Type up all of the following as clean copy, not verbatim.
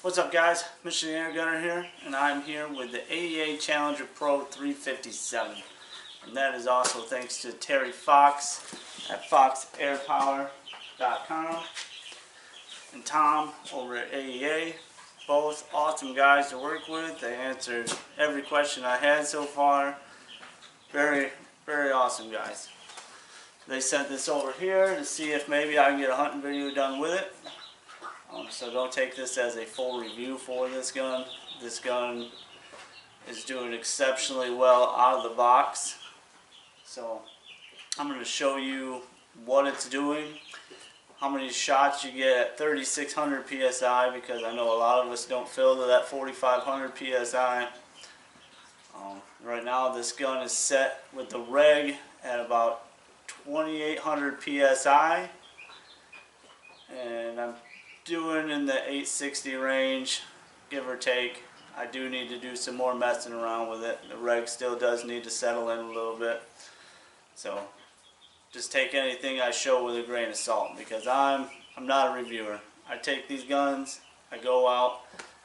What's up, guys? Mission Air Gunner here, and I'm here with the AEA Challenger Pro 357. And that is also thanks to Terry Fox at foxairpower.com and Tom over at AEA. Both awesome guys to work with. They answered every question I had so far. Very, very awesome guys. They sent this over here to see if maybe I can get a hunting video done with it. So don't take this as a full review for this gun. This gun is doing exceptionally well out of the box. So I'm going to show you what it's doing, how many shots you get at 3600 PSI, because I know a lot of us don't fill to that 4500 PSI. Right now this gun is set with the reg at about 2800 PSI, and I'm doing in the 860 range, give or take. I do need to do some more messing around with it. The reg still does need to settle in a little bit. So just take anything I show with a grain of salt, because I'm not a reviewer. I take these guns, I go out,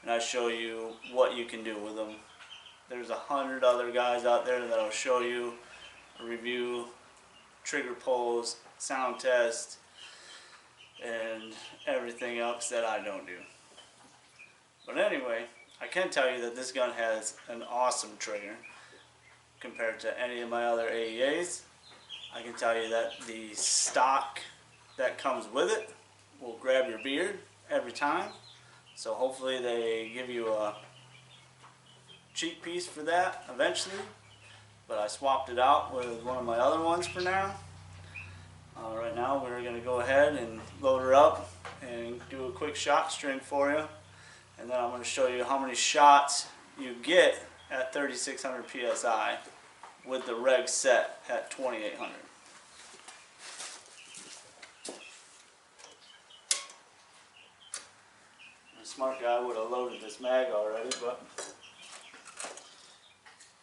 and I show you what you can do with them. There's 100 other guys out there that'll show you a review, trigger pulls, sound test, and everything else that I don't do. But anyway, I can tell you that this gun has an awesome trigger compared to any of my other AEAs. I can tell you that the stock that comes with it will grab your beard every time. So hopefully they give you a cheap piece for that eventually. But I swapped it out with one of my other ones for now. Right now we're going to go ahead and load her up and do a quick shot string for you, and then I'm going to show you how many shots you get at 3600 PSI with the reg set at 2800. A smart guy would have loaded this mag already, but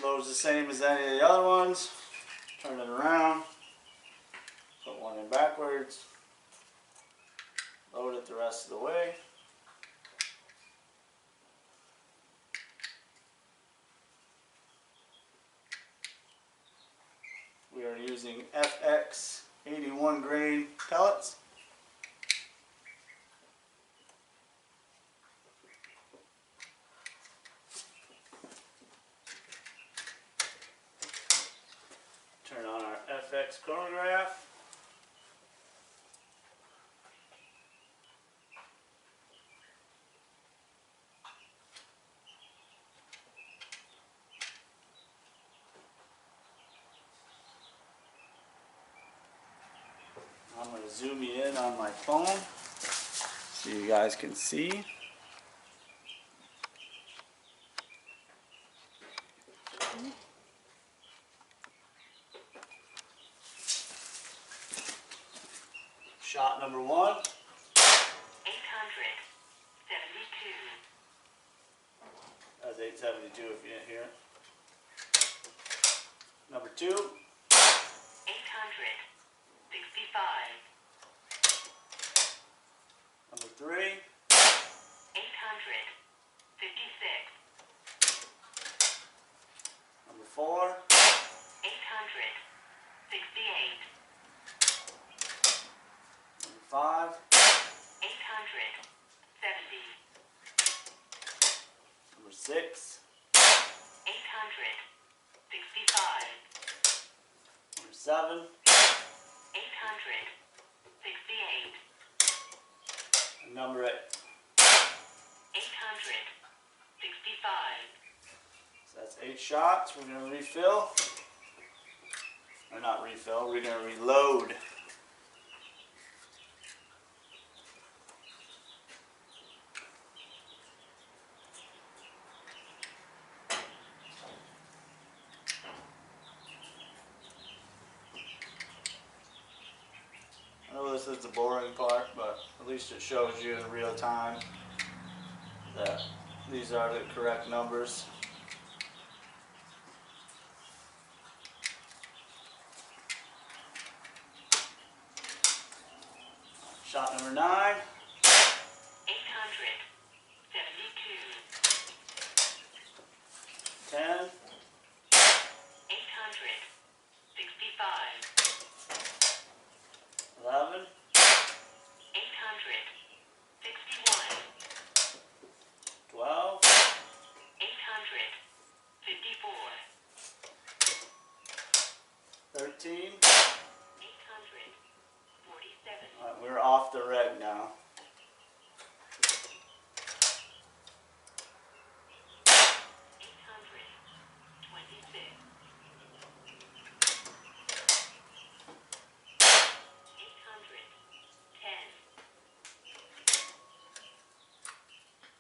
loads the same as any of the other ones. Turn it around. Put one in backwards, load it the rest of the way. We are using FX 81 grain pellets. Turn on our FX chronograph. I'm going to zoom you in on my phone so you guys can see. Shot number 1. 872. That's 872 if you didn't hear it. Number 2. 865. Number 3. 856. Number 4. 868. Number 5. 870. Number 6. 865. Number 7. 868. And number 8. 865. So that's 8 shots. We're going to refill. Or not refill, we're going to reload. I know this is the boring part, but at least it shows you in real time that these are the correct numbers. Shot number 9. 870. 13. 847. Alright, we're off the reg now. 826. 810.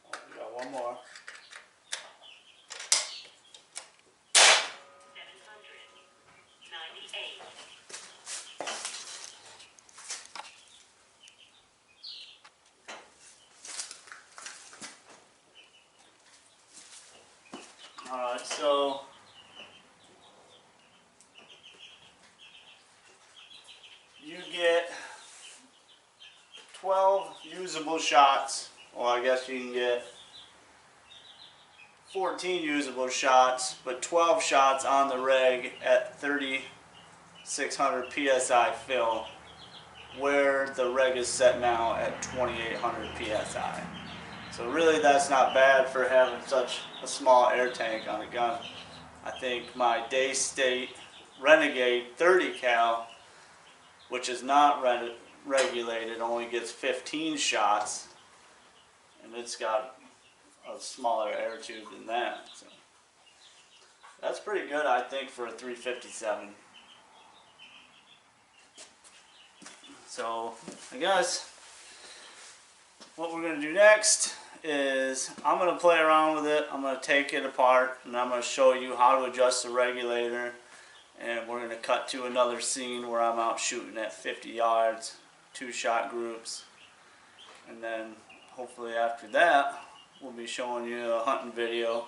Oh, we got one more. 798. Alright, so you get 12 usable shots. Well, I guess you can get 14 usable shots, but 12 shots on the reg at 3,600 psi fill, where the reg is set now at 2,800 psi. So really that's not bad for having such a small air tank on a gun. I think my Day State Renegade 30 cal, which is not regulated, only gets 15 shots, and it's got a smaller air tube than that. So that's pretty good, I think, for a 357. So I guess what we're going to do next is I'm going to play around with it. I'm going to take it apart and I'm going to show you how to adjust the regulator, and we're going to cut to another scene where I'm out shooting at 50 yards, 2-shot groups, and then hopefully after that we'll be showing you a hunting video.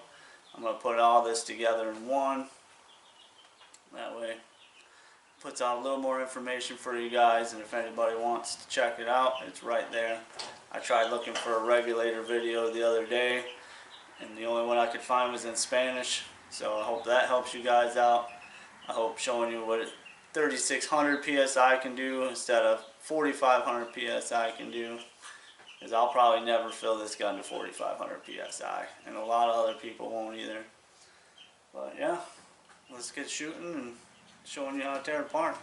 I'm going to put all this together in one. That way it puts out a little more information for you guys, and if anybody wants to check it out, it's right there. I tried looking for a regulator video the other day, and the only one I could find was in Spanish, so I hope that helps you guys out. I hope showing you what 3,600 psi can do instead of 4,500 psi can do, because I'll probably never fill this gun to 4,500 psi, and a lot of other people won't either. But yeah, let's get shooting and showing you how to tear it apart.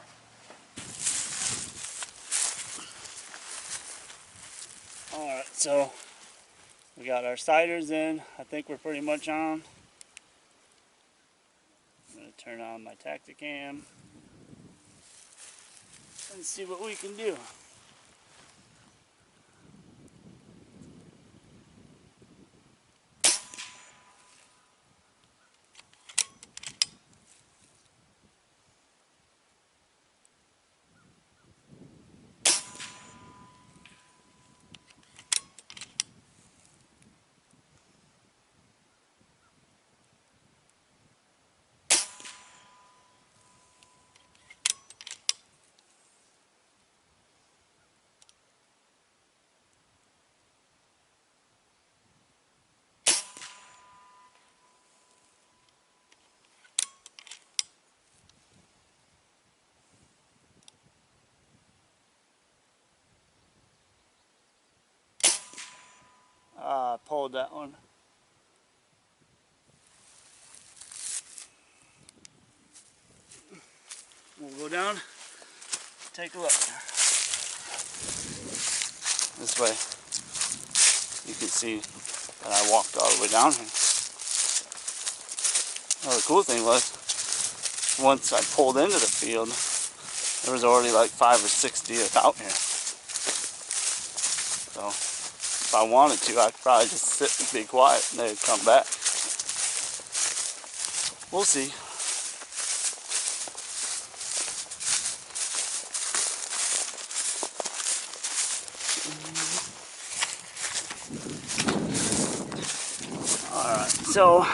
Alright, so we got our sighters in. I think we're pretty much on. I'm going to turn on my Tacticam and see what we can do. I pulled that one. We'll go down, take a look. This way you can see that I walked all the way down here. Well, the cool thing was, once I pulled into the field, there was already like 5 or 6 deer out here. So if I wanted to, I could probably just sit and be quiet and they'd come back. We'll see. Alright, so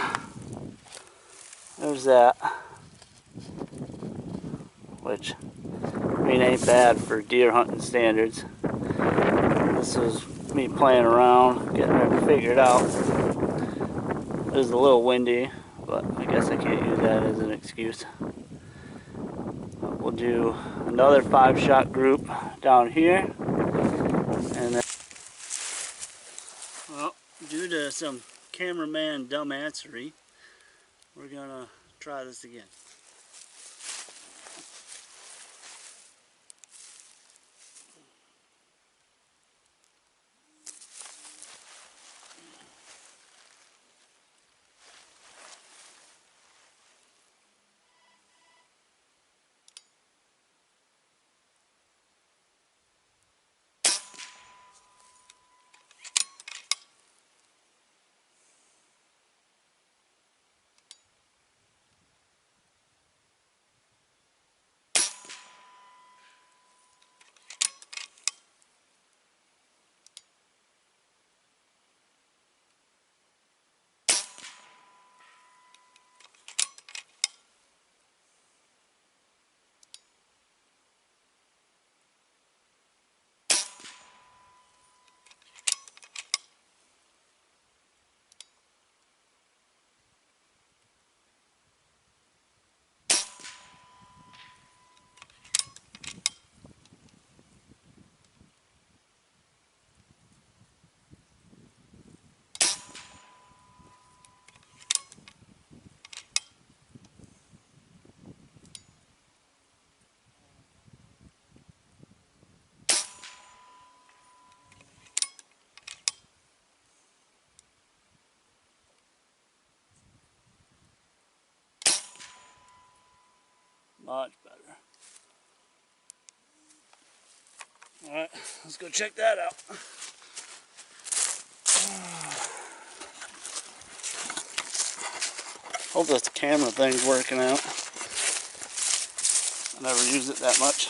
there's that, which I mean ain't bad for deer hunting standards. This is me playing around, getting it figured out. It was a little windy, but I guess I can't use that as an excuse. We'll do another 5-shot group down here, and then, well, due to some cameraman dumbassery, we're gonna try this again. Much better. Alright, let's go check that out. Hope this camera thing's working out. I never use it that much.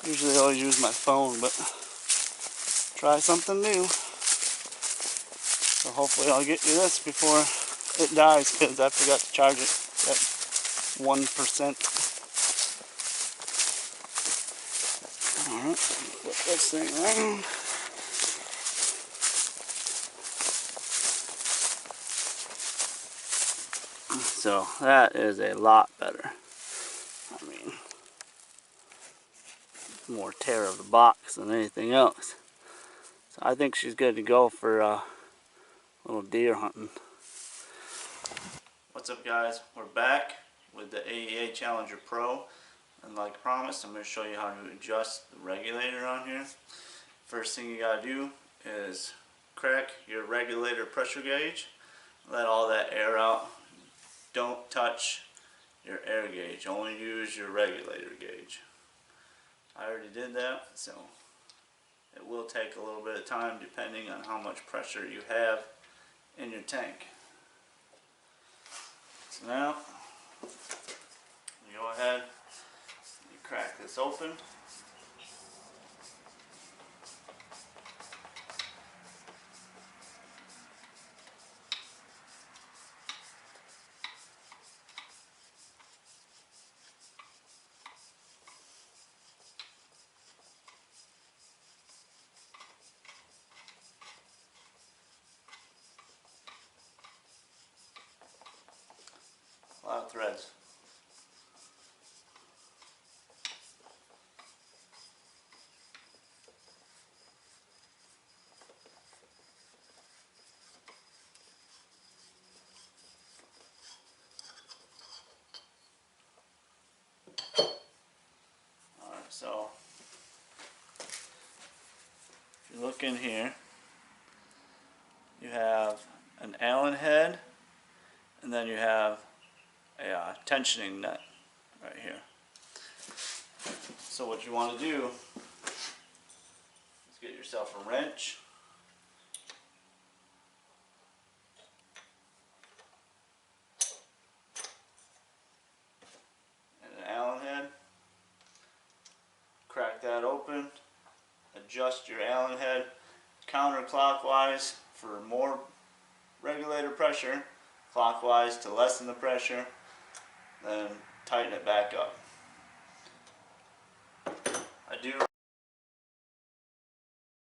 Usually I always use my phone, but try something new. So hopefully I'll get you this before it dies, because I forgot to charge it at 1%. Alright, flip this thing around. So that is a lot better. I mean, more tear of the box than anything else. So I think she's good to go for little deer hunting. What's up, guys? We're back with the AEA Challenger Pro, and like promised, I'm going to show you how to adjust the regulator on here. First thing you got to do is crack your regulator pressure gauge. Let all that air out. Don't touch your air gauge, only use your regulator gauge. I already did that, so it will take a little bit of time depending on how much pressure you have in your tank. So now, you go ahead, you crack this open. A lot of threads. Alright, so if you look in here, you have an Allen head, and then you have a tensioning nut right here. So what you want to do is get yourself a wrench, and an Allen head. Crack that open, adjust your Allen head counterclockwise for more regulator pressure, clockwise to lessen the pressure, then tighten it back up.